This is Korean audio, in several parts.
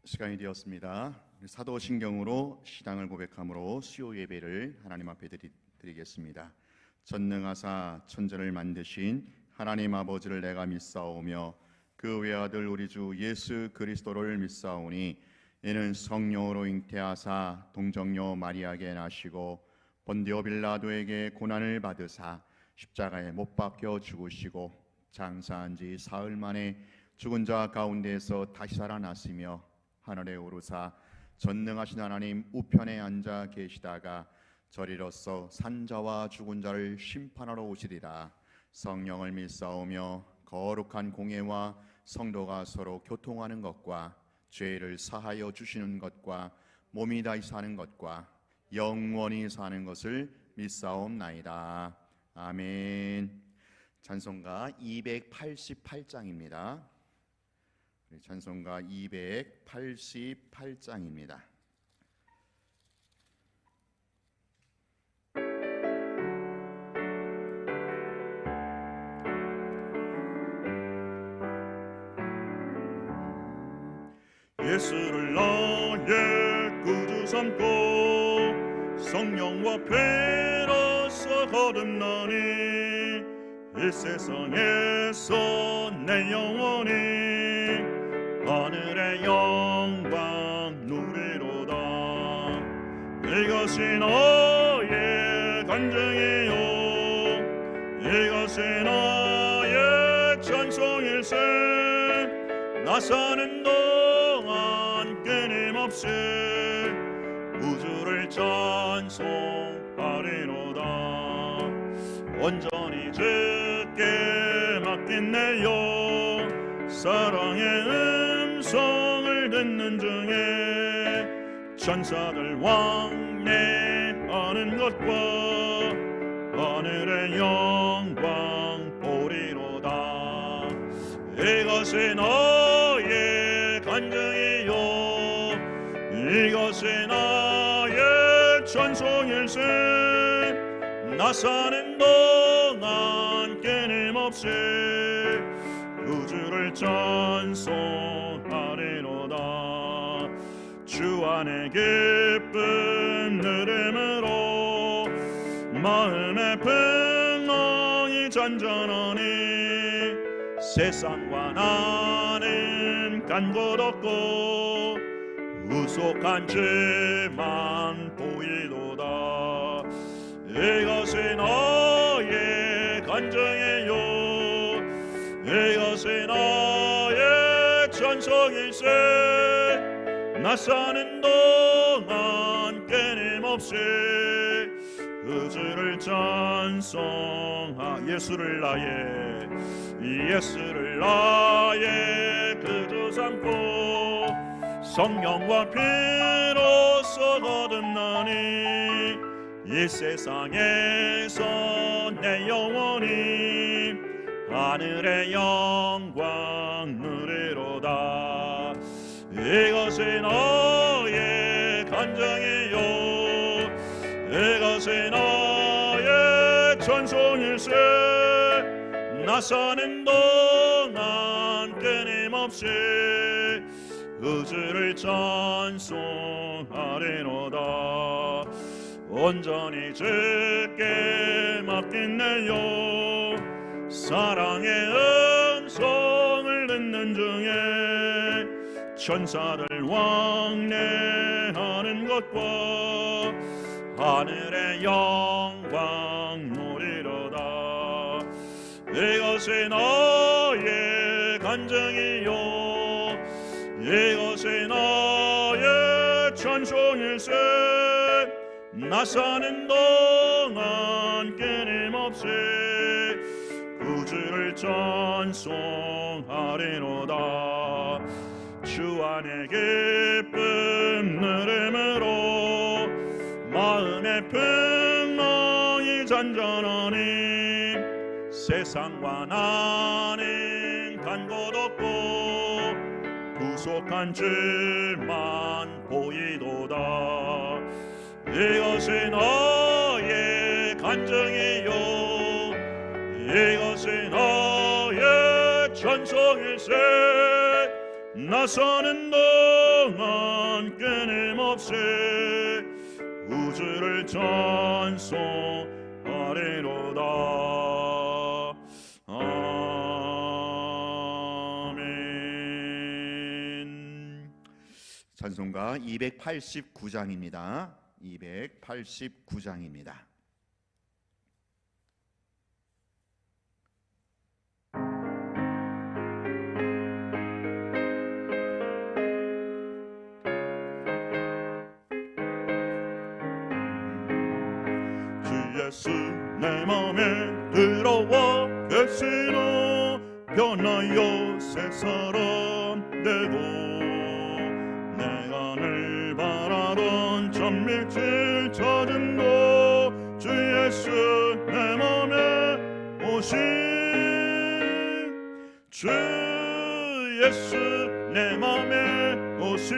시간이 되었습니다. 사도신경으로 신앙을 고백함으로 수요 예배를 하나님 앞에 드리겠습니다. 전능하사 천지를 만드신 하나님 아버지를 내가 믿사오며 그 외아들 우리 주 예수 그리스도를 믿사오니 이는 성령으로 잉태하사 동정녀 마리아에게 나시고 본디오 빌라도에게 고난을 받으사 십자가에 못 박혀 죽으시고 장사한 지 사흘 만에 죽은 자 가운데에서 다시 살아났으며 하늘에 오르사 전능하신 하나님 우편에 앉아 계시다가 저리로서 산자와 죽은 자를 심판하러 오시리라. 성령을 믿사오며 거룩한 공예와 성도가 서로 교통하는 것과 죄를 사하여 주시는 것과 몸이 다시 사는 것과 영원히 사는 것을 믿사옵나이다. 아멘. 찬송가 288장입니다. 찬송가 288장입니다. 예수를 나의 구주 삼고 성령과 피로써 거듭나니 이 세상에서 내 영혼이 하늘의 영광 누리로다. 이것이 너의 간증이요 이것이 나의 찬송일세. 나 사는 동안 끊임없이 우주를 찬송하리로다. 온전히 주께 맡긴 내 영 사랑의 음성을 듣는 중에 천사들 왕래하는 것과 하늘의 영광 보리로다. 이것이 너의 간증이요 이것이 나의 찬송일세. 나 사는 동안 끊임없이 우주를 찬송하리로다. 주 안에 기쁜 누림으로 마음의 평안이 잔잔하니 세상과 나는 간 곳 없고 우속한 죄만 보이도다. 이것이 너의 간증이요 이것이 나의 찬송일세. 나 사는 동안 끊임없이 우주를 찬송하 예수를 나의 구주 삼고 성령과 피로써 거듭나니 이 세상에서 내 영혼이 하늘의 영광 누리로다. 이것이 너의 간증이요 이것이 나의 찬송일세. 나 사는 동안 끊임없이 우주를 찬송하리로다. 온전히 주께 맡긴 내 영 사랑의 음성을 듣는 중에 천사들 왕래하는 것과 하늘의 영광 누리로다. 이것이 너의 간증이요 이것이 나의 찬송일세. 나 사는 동안 끊임없이 우주를 찬송하리로다. 주 안에 기쁜 누림으로 마음의 평안이 잔잔하니 세상과 나는 간 곳 없고 부족한 죄만 보이도다. 이것이 너의 간증이요 이것이 너의 찬송일세. 나서는 동안 끊임없이 우주를 찬송하리로다. 아멘. 찬송가 289장입니다. 289장입니다. 예수 내 맘에 들어와 계시나 변하여 새 사람 되고 내가 늘 바라던 천밀길 찾음도 주 예수 내 맘에 오신 주 예수 내 맘에 오신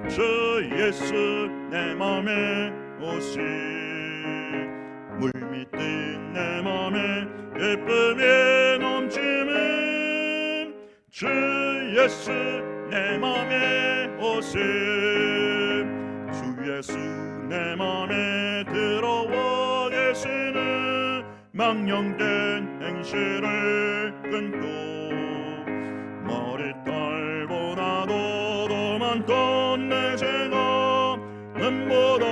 주 예수 내 맘에 오신 물밑뜬 내 맘에 예쁨이 넘치는 주 예수 내 맘에 오신 주 예수 내 맘에 들어와 계시는 망령된 행실을 끊고 머리털보다도 더 많던 내 죄가 눈보다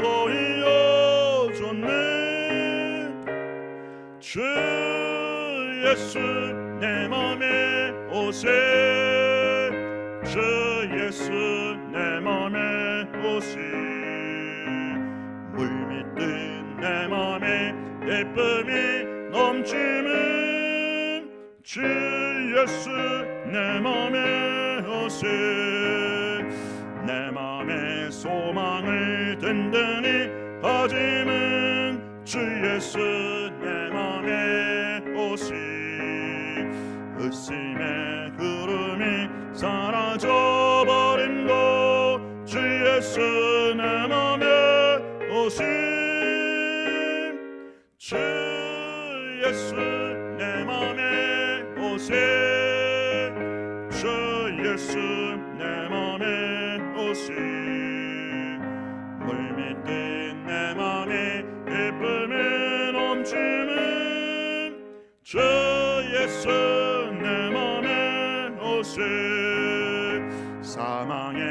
더 이어졌네. 주 예수 내 맘에 오세 주 예수 내 맘에 오시 물밑뜬 내 맘에 예쁨이 넘치는 주 예수 내 맘에 오세 내 맘에 소망을 든든히 가지는 주 예수 내 맘에 오시 의심의 구름이 사라져버린도 주 예수 내 맘에 오시 주 예수 내 맘에 오시 주 예수 내 맘에 오시 물밑뜬 내 맘에 예쁨이 넘치는 주 예수 내 맘에 오시 사망의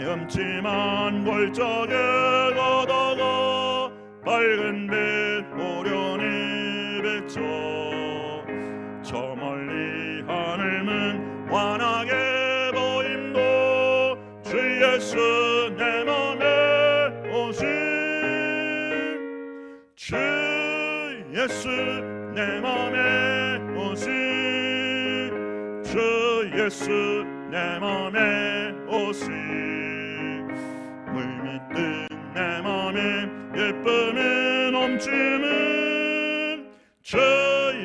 음침한 골짜기 걷다가 밝은 빛 오련히 비쳐 저 멀리 하늘은 환하게 보임도 주 예수 내 맘에 오신 주 예수 내 맘에 오신 주 예수 내 맘에 오신 물밑뜬 내 맘에 예쁨이 넘치는 주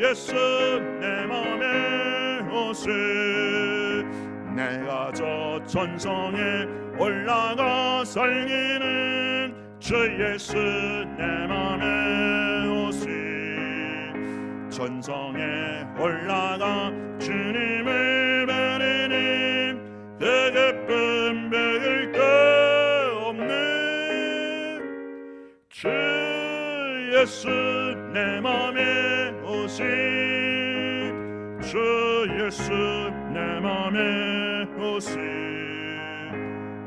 예수 내 맘에 오신 내가 저 천성에 올라가 살기는 주 예수 내 맘에 오신 천성에 올라가 주님을 뵈리니 그 기쁨 배길 데 없는 주 예수 내 맘에 오신 주 예수 내 맘에 오신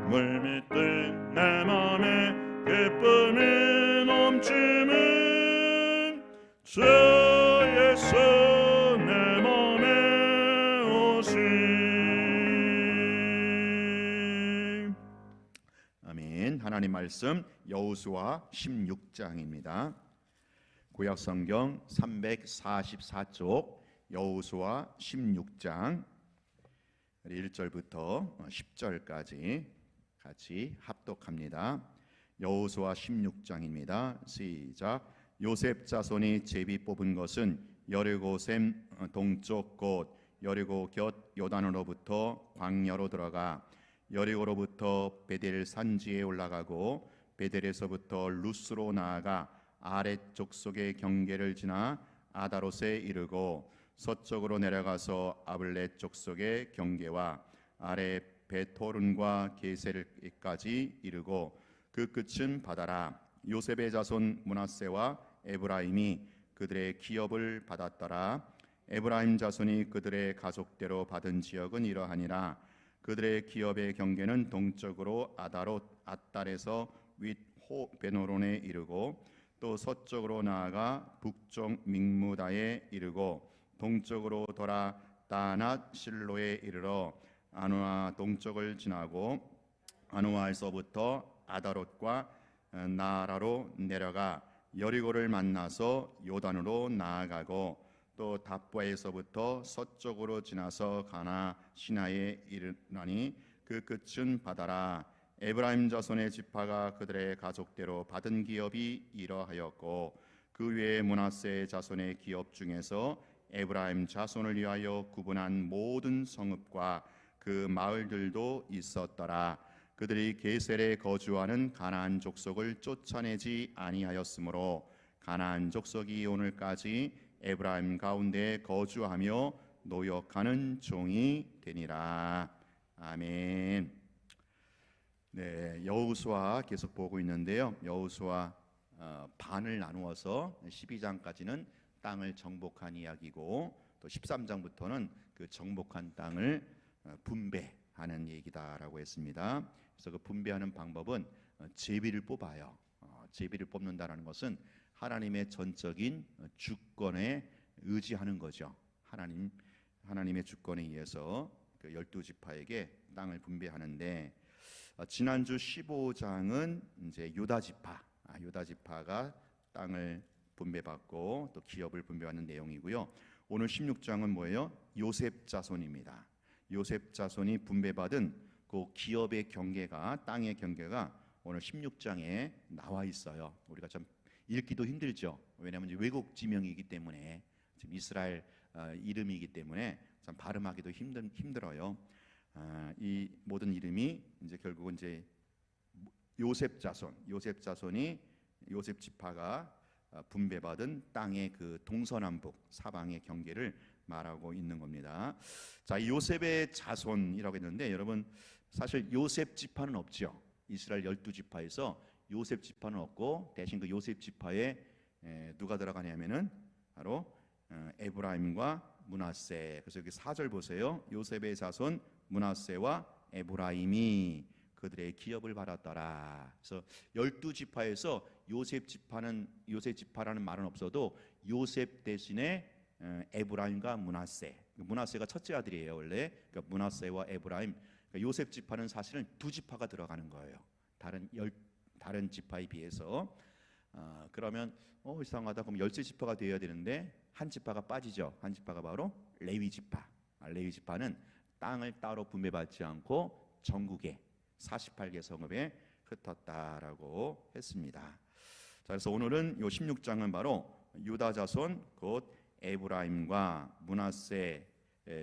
물밑뜬 내 맘에 기쁨이 넘치는 주 예수 내 맘에 오신. 아멘. 하나님 말씀 여호수아 16장입니다. 구약 성경 344쪽 여호수아 16장 1절부터 10절까지 같이 합독합니다. 여호수아 16장입니다. 시작. 요셉 자손이 제비 뽑은 것은 여리고샘 동쪽 곳 여리고 곁 요단으로부터 광야로 들어가 여리고로부터 베델 산지에 올라가고 베델에서부터 루스로 나아가 아랫 족속의 경계를 지나 아다롯에 이르고 서쪽으로 내려가서 아블렛 족속의 경계와 아래 베토른과 게셀까지 이르고 그 끝은 바다라. 요셉의 자손 므낫세와 에브라임이 그들의 기업을 받았더라. 에브라임 자손이 그들의 가족대로 받은 지역은 이러하니라. 그들의 기업의 경계는 동쪽으로 아달에서 윗호 베노론에 이르고 또 서쪽으로 나아가 북쪽 믹무다에 이르고 동쪽으로 돌아 다낫 실로에 이르러 아누아 동쪽을 지나고 아누아에서부터 아다롯과 나라로 내려가 여리고를 만나서 요단으로 나아가고 또 답바에서부터 서쪽으로 지나서 가나 시나에 이르나니 그 끝은 바다라. 에브라임 자손의 지파가 그들의 가족대로 받은 기업이 이러하였고 그 외에 므낫세 자손의 기업 중에서 에브라임 자손을 위하여 구분한 모든 성읍과 그 마을들도 있었더라. 그들이 게셀에 거주하는 가나안 족속을 쫓아내지 아니하였으므로 가나안 족속이 오늘까지 에브라임 가운데 거주하며 노역하는 종이 되니라. 아멘. 네, 여호수아 계속 보고 있는데요. 여호수아 반을 나누어서 12장까지는 땅을 정복한 이야기고 또 13장부터는 그 정복한 땅을 분배하는 얘기다라고 했습니다. 그래서 그 분배하는 방법은 제비를 뽑아요. 제비를 뽑는다라는 것은 하나님의 전적인 주권에 의지하는 거죠. 하나님의 주권에 의해서 그 12지파에게 땅을 분배하는데 지난주 15장은 이제 유다지파가 땅을 분배받고 또 기업을 분배하는 내용이고요. 오늘 16장은 뭐예요? 요셉 자손입니다. 요셉 자손이 분배받은 그 기업의 경계가 땅의 경계가 오늘 16장에 나와 있어요. 우리가 참 읽기도 힘들죠. 왜냐하면 외국 지명이기 때문에 지금 이스라엘 이름이기 때문에 참 발음하기도 힘들어요. 이 모든 이름이 이제 결국은 이제 요셉 자손이 요셉 지파가 분배받은 땅의 그 동서남북 사방의 경계를 말하고 있는 겁니다. 자, 이 요셉의 자손이라고 했는데 여러분 사실 요셉 지파는 없죠. 이스라엘 12지파에서 요셉 지파는 없고 대신 그 요셉 지파에 누가 들어가냐면은 바로 에브라임과 므낫세. 그래서 여기 4절 보세요. 요셉의 자손 므낫세와 에브라임이 그들의 기업을 받았더라. 그래서 12지파에서 요셉 지파라는 말은 없어도 요셉 대신에 에브라임과 므낫세가 첫째 아들이에요. 원래 그러니까 므낫세와 에브라임. 그러니까 요셉 지파는 사실은 두 지파가 들어가는 거예요. 다른 지파에 비해서. 그러면 이상하다. 그럼 13지파가 되어야 되는데 한 지파가 빠지죠. 한 지파가 바로 레위 지파. 레위 지파는 땅을 따로 분배받지 않고 전국에 48개 성읍에 흩었다라고 했습니다. 자, 그래서 오늘은 요 16장은 바로 유다 자손 곧 에브라임과 므낫세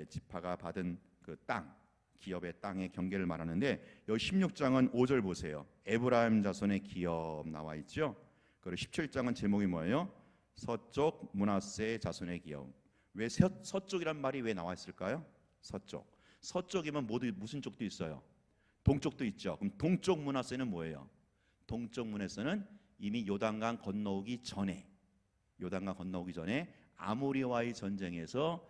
지파가 받은 그 땅, 기업의 땅의 경계를 말하는데 요 16장은 5절 보세요. 에브라임 자손의 기업 나와 있죠. 그리고 17장은 제목이 뭐예요? 서쪽 므낫세 자손의 기업. 왜 서쪽이란 말이 왜 나와 있을까요? 서쪽이면 모두 무슨 쪽도 있어요? 동쪽도 있죠. 그럼 동쪽 므낫세는 뭐예요? 동쪽 므낫세는 이미 요단강 건너오기 전에 아모리와의 전쟁에서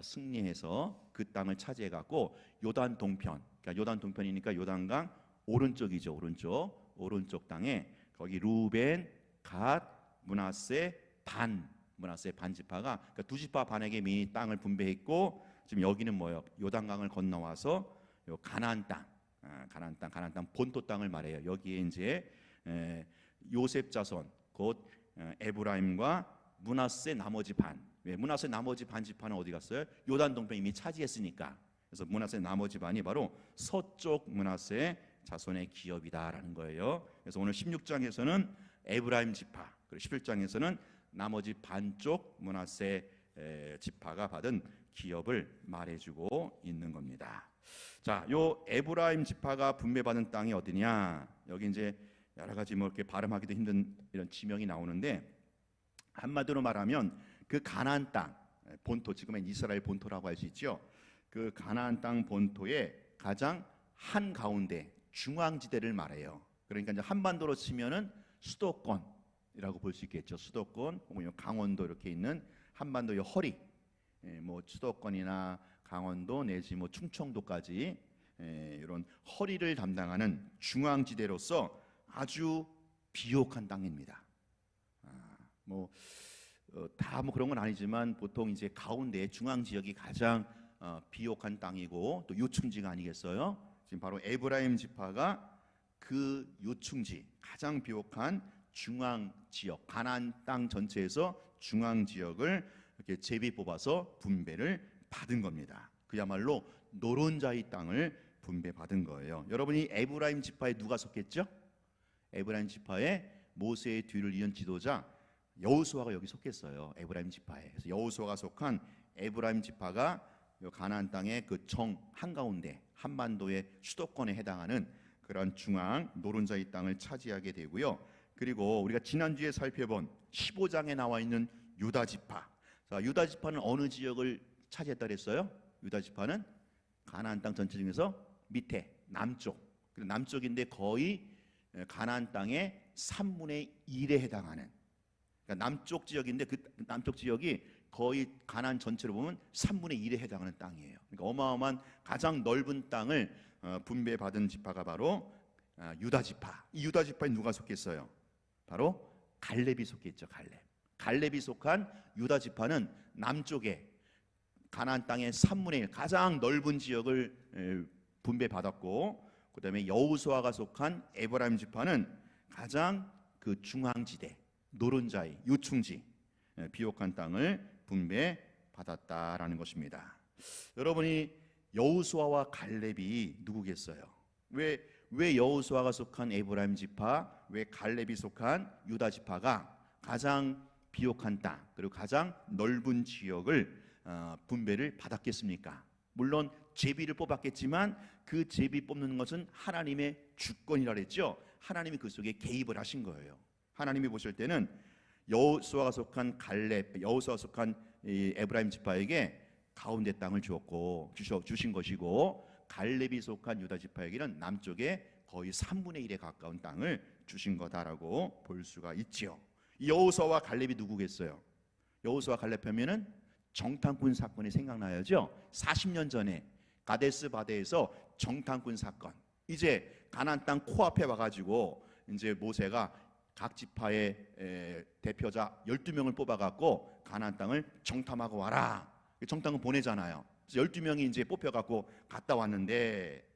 승리해서 그 땅을 차지해 갖고 요단 동편, 그러니까 요단 동편이니까 요단강 오른쪽이죠. 오른쪽 땅에 거기 루벤, 갓, 므낫세 반 지파가 그러니까 두 지파 반에게 이미 땅을 분배했고 지금 여기는 뭐예요? 요단강을 건너와서 요 가나안 땅 본토 땅을 말해요. 여기에 이제 요셉 자손 곧 에브라임과 므낫세 나머지 반. 왜 므낫세 나머지 반 지파는 어디 갔어요? 요단 동편 이미 차지했으니까. 그래서 므낫세 나머지 반이 바로 서쪽 므낫세 자손의 기업이다라는 거예요. 그래서 오늘 16장에서는 에브라임 지파, 그리고 17장에서는 나머지 반쪽 므낫세 지파가 받은 기업을 말해주고 있는 겁니다. 자, 요 에브라임 지파가 분배받은 땅이 어디냐? 여기 이제 여러 가지 뭐 이렇게 발음하기도 힘든 이런 지명이 나오는데 한마디로 말하면 그 가나안 땅, 본토, 지금은 이스라엘 본토라고 할 수 있죠. 그 가나안 땅 본토의 가장 한가운데 중앙지대를 말해요. 그러니까 이제 한반도로 치면은 수도권이라고 볼 수 있겠죠. 수도권 혹은 강원도 이렇게 있는 한반도의 허리, 뭐 수도권이나 강원도 내지 뭐 충청도까지 이런 허리를 담당하는 중앙지대로서 아주 비옥한 땅입니다. 다 그런 건 아니지만 보통 이제 가운데 중앙 지역이 가장 비옥한 땅이고 또 요충지가 아니겠어요? 지금 바로 에브라임 지파가 그 요충지 가장 비옥한 중앙 지역, 가나안 땅 전체에서 중앙 지역을 이렇게 제비 뽑아서 분배를 받은 겁니다. 그야말로 노른자의 땅을 분배받은 거예요. 여러분이 에브라임 지파에 누가 속했죠? 에브라임 지파에 모세의 뒤를 이은 지도자 여호수아가 여기 속했어요. 에브라임 지파에. 그래서 여호수아가 속한 에브라임 지파가 가나안 땅의 그 정 한가운데 한반도의 수도권에 해당하는 그런 중앙 노른자의 땅을 차지하게 되고요. 그리고 우리가 지난주에 살펴본 15장에 나와 있는 유다 지파. 자, 유다 지파는 어느 지역을 차지했다 그랬어요? 유다 지파는 가나안 땅 전체 중에서 밑에 남쪽. 남쪽인데 거의 가나안 땅의 3분의 1에 해당하는, 그러니까 남쪽 지역인데 그 남쪽 지역이 거의 가나안 전체로 보면 3분의 1에 해당하는 땅이에요. 그러니까 어마어마한 가장 넓은 땅을 분배받은 지파가 바로 유다 지파. 이 유다 지파에 누가 속했어요? 바로 갈렙이 속했죠. 갈렙이 속한 유다 지파는 남쪽에 가나안 땅의 3분의 1 가장 넓은 지역을 분배받았고, 그 다음에 여호수아가 속한 에브라임 지파는 가장 그 중앙지대 노른자의 요충지 비옥한 땅을 분배받았다라는 것입니다. 여러분이 여호수아와 갈렙이 누구겠어요? 왜 여호수아가 속한 에브라임 지파, 왜 갈렙이 속한 유다 지파가 가장 비옥한 땅 그리고 가장 넓은 지역을 분배를 받았겠습니까? 물론 제비를 뽑았겠지만 그 제비 뽑는 것은 하나님의 주권이라 그랬죠. 하나님이 그 속에 개입을 하신 거예요. 하나님이 보실 때는 여호수아가 속한 갈렙, 여호수아가 속한 에브라임 지파에게 가운데 땅을 주신 것이고, 갈렙이 속한 유다 지파에게는 남쪽에 거의 3분의 1에 가까운 땅을 주신 거다라고 볼 수가 있지요. 여호수아와 갈렙이 누구겠어요? 여호수아 갈렙 하면은 정탐꾼 사건이 생각나야죠. 40년 전에 가데스 바데에서 정탐꾼 사건. 이제 가나안 땅 코앞에 와가지고 이제 모세가 각 지파의 대표자 12명을 뽑아갖고 가나안 땅을 정탐하고 와라. 정탐꾼 보내잖아요. 그래서 12명이 이제 뽑혀갖고 갔다 왔는데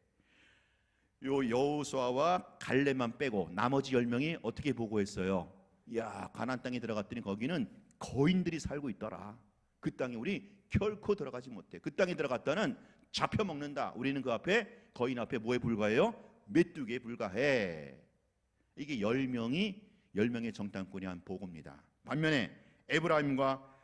요 여호수아와 갈렙만 빼고 나머지 10명이 어떻게 보고했어요? 야, 가나안 땅에 들어갔더니 거기는 거인들이 살고 있더라. 그 땅에 우리 결코 들어가지 못해. 그 땅에 들어갔다는 잡혀먹는다. 우리는 그 앞에 거인 앞에 뭐에 불과해요? 메뚜기에 불과해. 이게 10명의 정탐꾼이 한 보고입니다. 반면에 에브라임과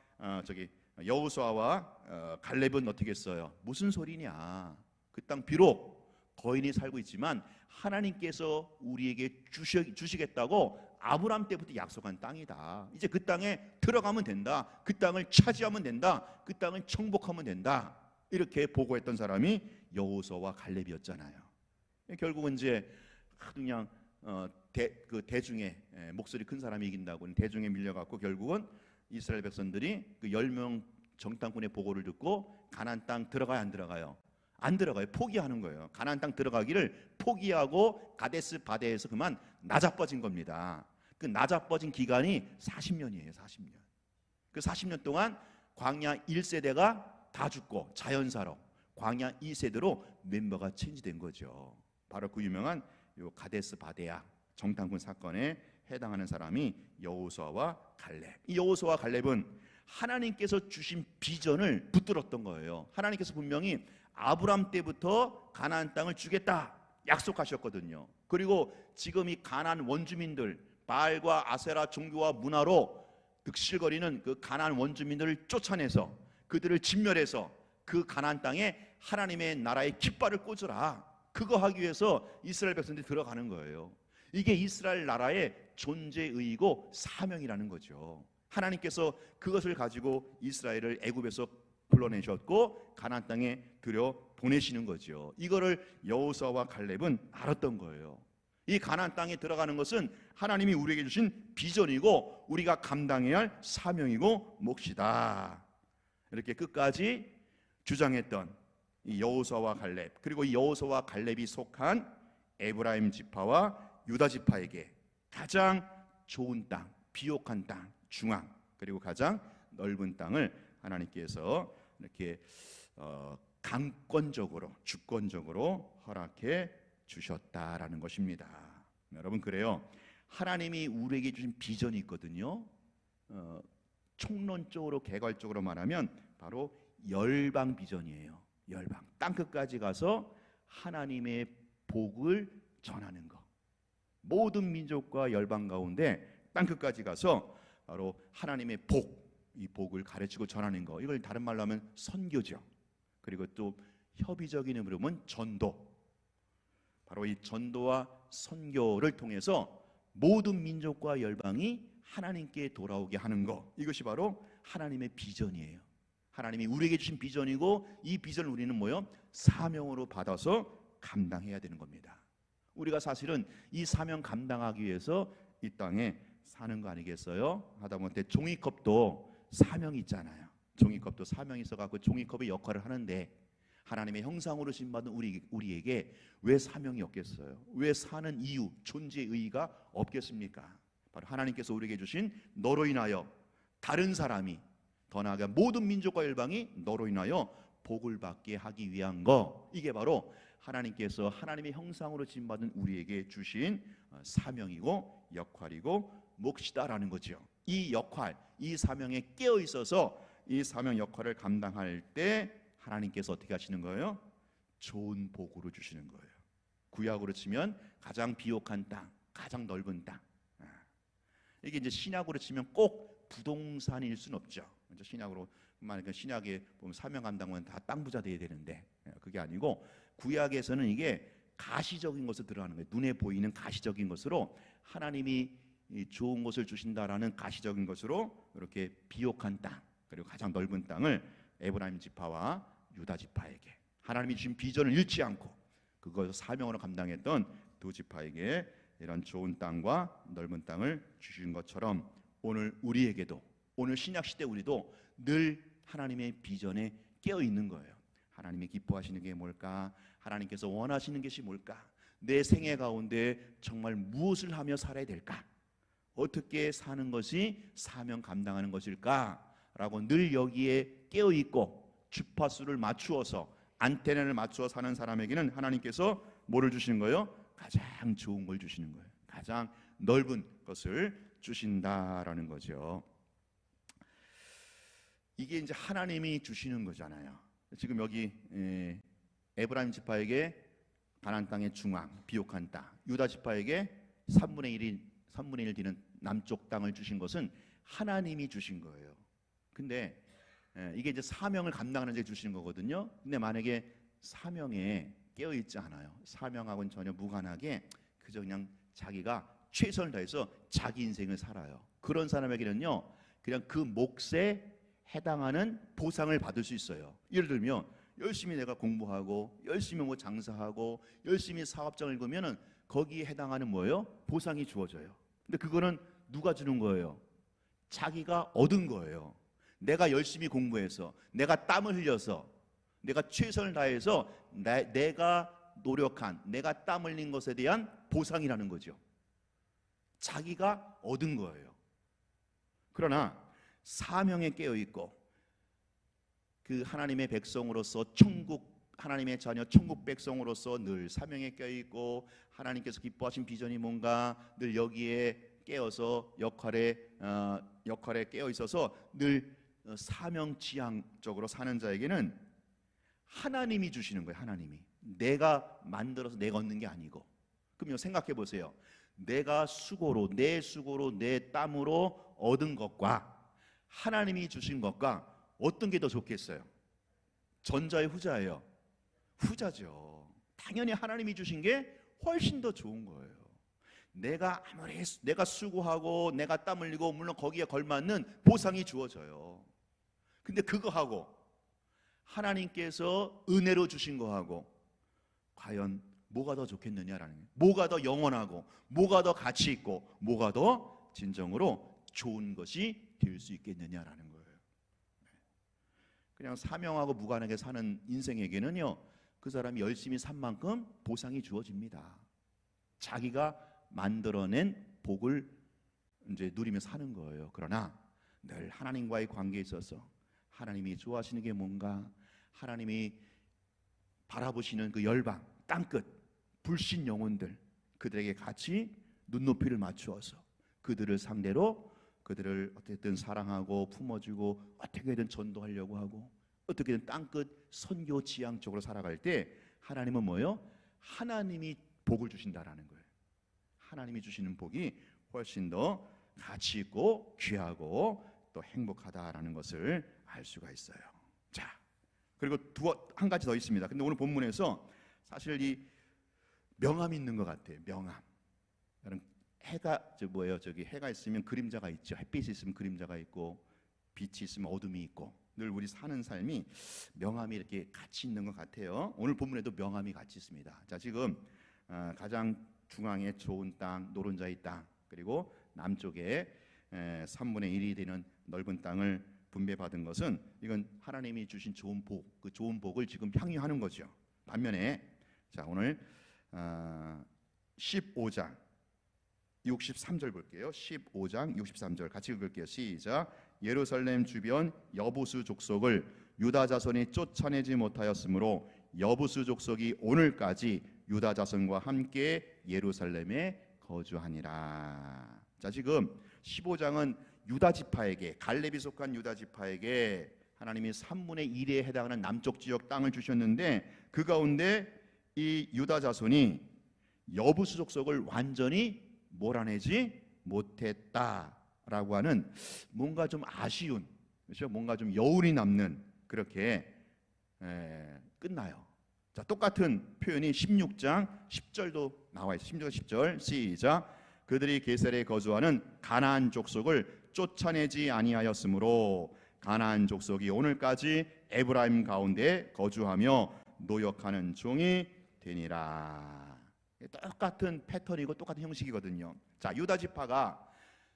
여호수아와 갈렙은 어떻게 했어요? 무슨 소리냐? 그 땅 비록 거인이 살고 있지만 하나님께서 우리에게 주시겠다고 아브람 때부터 약속한 땅이다. 이제 그 땅에 들어가면 된다. 그 땅을 차지하면 된다. 그 땅을 정복하면 된다. 이렇게 보고했던 사람이 여호수아와 갈렙이었잖아요. 결국은 이제 그냥 대중의 목소리 큰 사람이 이긴다고 대중에 밀려갖고 결국은 이스라엘 백성들이 그 10명 정탐꾼의 보고를 듣고 가나안 땅 들어가요, 안 들어가요? 안 들어가요. 포기하는 거예요. 가나안 땅 들어가기를 포기하고 가데스 바데에서 그만 나자빠진 겁니다. 그 나자빠진 기간이 40년이에요. 40년. 그 40년 동안 광야 1세대가 다 죽고 자연사로 광야 2세대로 멤버가 체인지된 거죠. 바로 그 유명한 요 가데스 바데아 정탐꾼 사건에 해당하는 사람이 여호수아와 갈렙. 이 여호수아와 갈렙은 하나님께서 주신 비전을 붙들었던 거예요. 하나님께서 분명히 아브람 때부터 가나안 땅을 주겠다 약속하셨거든요. 그리고 지금 이 가나안 원주민들, 바알과 아세라 종교와 문화로 득실거리는 그 가나안 원주민들을 쫓아내서 그들을 진멸해서 그 가나안 땅에 하나님의 나라의 깃발을 꽂으라. 그거 하기 위해서 이스라엘 백성들이 들어가는 거예요. 이게 이스라엘 나라의 존재의이고 사명이라는 거죠. 하나님께서 그것을 가지고 이스라엘을 애굽에서 불러내셨고 가나안 땅에 들여 보내시는 거죠. 이거를 여호수아와 갈렙은 알았던 거예요. 이 가나안 땅에 들어가는 것은 하나님이 우리에게 주신 비전이고 우리가 감당해야 할 사명이고 몫이다. 이렇게 끝까지 주장했던 이 여호수아와 갈렙, 그리고 이 여호수아와 갈렙이 속한 에브라임 지파와 유다 지파에게 가장 좋은 땅, 비옥한 땅, 중앙, 그리고 가장 넓은 땅을 하나님께서 이렇게 강권적으로, 주권적으로 허락해 주셨다라는 것입니다. 여러분, 그래요. 하나님이 우리에게 주신 비전이 있거든요. 총론적으로, 개괄적으로 말하면 바로 열방 비전이에요. 열방, 땅끝까지 가서 하나님의 복을 전하는 것. 모든 민족과 열방 가운데 땅끝까지 가서 바로 하나님의 복, 이 복을 가르치고 전하는 것. 이걸 다른 말로 하면 선교죠. 그리고 또 협의적인 의미로 보면 전도. 바로 이 전도와 선교를 통해서 모든 민족과 열방이 하나님께 돌아오게 하는 것. 이것이 바로 하나님의 비전이에요. 하나님이 우리에게 주신 비전이고, 이 비전을 우리는 뭐요? 사명으로 받아서 감당해야 되는 겁니다. 우리가 사실은 이 사명 감당하기 위해서 이 땅에 사는 거 아니겠어요? 하다못해 종이컵도 사명이 있잖아요. 종이컵도 사명이 있어갖고 종이컵의 역할을 하는데, 하나님의 형상으로 지음받은 우리에게 왜 사명이 없겠어요? 왜 사는 이유, 존재의 의의가 없겠습니까? 바로 하나님께서 우리에게 주신 너로 인하여 다른 사람이, 더 나아가 모든 민족과 열방이 너로 인하여 복을 받게 하기 위한 거. 이게 바로 하나님께서 하나님의 형상으로 지음받은 우리에게 주신 사명이고 역할이고 몫이다라는 거죠. 이 역할, 이 사명에 깨어 있어서 이 사명 역할을 감당할 때 하나님께서 어떻게 하시는 거예요? 좋은 복으로 주시는 거예요. 구약으로 치면 가장 비옥한 땅, 가장 넓은 땅. 이게 이제 신약으로 치면 꼭 부동산일 수는 없죠. 신약으로 만약에 신약에 보면 사명 감당은 다 땅 부자 돼야 되는데, 그게 아니고 구약에서는 이게 가시적인 것을 들어가는 거예요. 눈에 보이는 가시적인 것으로 하나님이 좋은 것을 주신다라는 가시적인 것으로 이렇게 비옥한 땅, 그리고 가장 넓은 땅을 에브라임 지파와 유다 지파에게, 하나님이 주신 비전을 잃지 않고 그것을 사명으로 감당했던 두 지파에게 이런 좋은 땅과 넓은 땅을 주신 것처럼, 오늘 우리에게도, 오늘 신약 시대 우리도 늘 하나님의 비전에 깨어 있는 거예요. 하나님이 기뻐하시는 게 뭘까? 하나님께서 원하시는 것이 뭘까? 내 생애 가운데 정말 무엇을 하며 살아야 될까? 어떻게 사는 것이 사명 감당하는 것일까? 라고 늘 여기에 깨어 있고 주파수를 맞추어서, 안테나를 맞추어 사는 사람에게는 하나님께서 뭐를 주시는 거예요? 가장 좋은 걸 주시는 거예요. 가장 넓은 것을 주신다라는 거죠. 이게 이제 하나님이 주시는 거잖아요. 지금 여기 에브라임 지파에게 가나안 땅의 중앙, 비옥한 땅, 유다 지파에게 3분의 1 되는 남쪽 땅을 주신 것은 하나님이 주신 거예요. 근데 이게 이제 사명을 감당하는 데 주시는 거거든요. 근데 만약에 사명에 깨어 있지 않아요. 사명하고는 전혀 무관하게 그저 그냥 자기가 최선을 다해서 자기 인생을 살아요. 그런 사람에게는요, 그냥 그 몫에 해당하는 보상을 받을 수 있어요. 예를 들면 열심히 내가 공부하고 열심히 뭐 장사하고 열심히 사업장을 읽으면은 거기에 해당하는 뭐예요? 보상이 주어져요. 근데 그거는 누가 주는 거예요? 자기가 얻은 거예요. 내가 열심히 공부해서, 내가 땀을 흘려서, 내가 최선을 다해서 내가 노력한, 내가 땀 흘린 것에 대한 보상이라는 거죠. 자기가 얻은 거예요. 그러나 사명에 깨어 있고 그 하나님의 백성으로서, 하나님의 자녀 천국 백성으로서 늘 사명에 깨어 있고, 하나님께서 기뻐하신 비전이 뭔가 늘 여기에 깨어서 역할에 깨어 있어서 늘 사명 지향적으로 사는 자에게는 하나님이 주시는 거예요. 하나님이. 내가 만들어서 내가 얻는 게 아니고. 그럼요, 생각해 보세요. 내가 수고로, 내 땀으로 얻은 것과 하나님이 주신 것과 어떤 게 더 좋겠어요? 전자의 후자예요? 후자죠. 당연히 하나님이 주신 게 훨씬 더 좋은 거예요. 내가 수고하고 내가 땀 흘리고 물론 거기에 걸맞는 보상이 주어져요. 근데 그거 하고 하나님께서 은혜로 주신 거 하고 과연 뭐가 더 좋겠느냐라는 거예요. 뭐가 더 영원하고 뭐가 더 가치 있고 뭐가 더 진정으로 좋은 것이 될 수 있겠느냐라는 거예요. 그냥 사명하고 무관하게 사는 인생에게는요, 그 사람이 열심히 산 만큼 보상이 주어집니다. 자기가 만들어낸 복을 이제 누리며 사는 거예요. 그러나 늘 하나님과의 관계에 있어서 하나님이 좋아하시는 게 뭔가, 하나님이 바라보시는 그 열방, 땅끝, 불신 영혼들, 그들에게 같이 눈높이를 맞추어서 그들을 상대로 그들을 어떻게든 사랑하고 품어주고 어떻게든 전도하려고 하고 어떻게든 땅끝 선교 지향 쪽으로 살아갈 때 하나님은 뭐예요? 하나님이 복을 주신다라는 거예요. 하나님이 주시는 복이 훨씬 더 가치 있고 귀하고 또 행복하다라는 것을 알 수가 있어요. 자, 그리고 한 가지 더 있습니다. 근데 오늘 본문에서 사실 이 명암이 있는 것 같아요. 명암. 해가 저기 해가 있으면 그림자가 있죠. 햇빛이 있으면 그림자가 있고 빛이 있으면 어둠이 있고 늘 우리 사는 삶이 명암이 이렇게 같이 있는 것 같아요. 오늘 본문에도 명암이 같이 있습니다. 자, 지금 가장 중앙에 좋은 땅, 노른자의 땅, 그리고 남쪽에 3분의 1이 되는 넓은 땅을 분배받은 것은 이건 하나님이 주신 좋은 복, 그 좋은 복을 지금 향유하는 거죠. 반면에 자, 오늘 15장 63절 볼게요. 15장 63절 같이 읽을게요. 시작. 예루살렘 주변 여부수 족속을 유다 자손이 쫓아내지 못하였으므로 여부수 족속이 오늘까지 유다 자손과 함께 예루살렘에 거주하니라. 자, 지금 15장은 유다 지파에게, 갈렙이 속한 유다 지파에게 하나님이 3분의 1에 해당하는 남쪽 지역 땅을 주셨는데 그 가운데 이 유다 자손이 여부수 족속을 완전히 몰아내지 못했다라고 하는 뭔가 좀 아쉬운, 그렇죠? 뭔가 좀 여운이 남는 그렇게 끝나요. 자, 똑같은 표현이 16장 10절도 나와 있어요. 16장 10절 시작. 그들이 게셀에 거주하는 가나안 족속을 쫓아내지 아니하였으므로 가나안 족속이 오늘까지 에브라임 가운데 거주하며 노역하는 종이 되니라. 똑같은 패턴이고 똑같은 형식이거든요. 자, 유다 지파가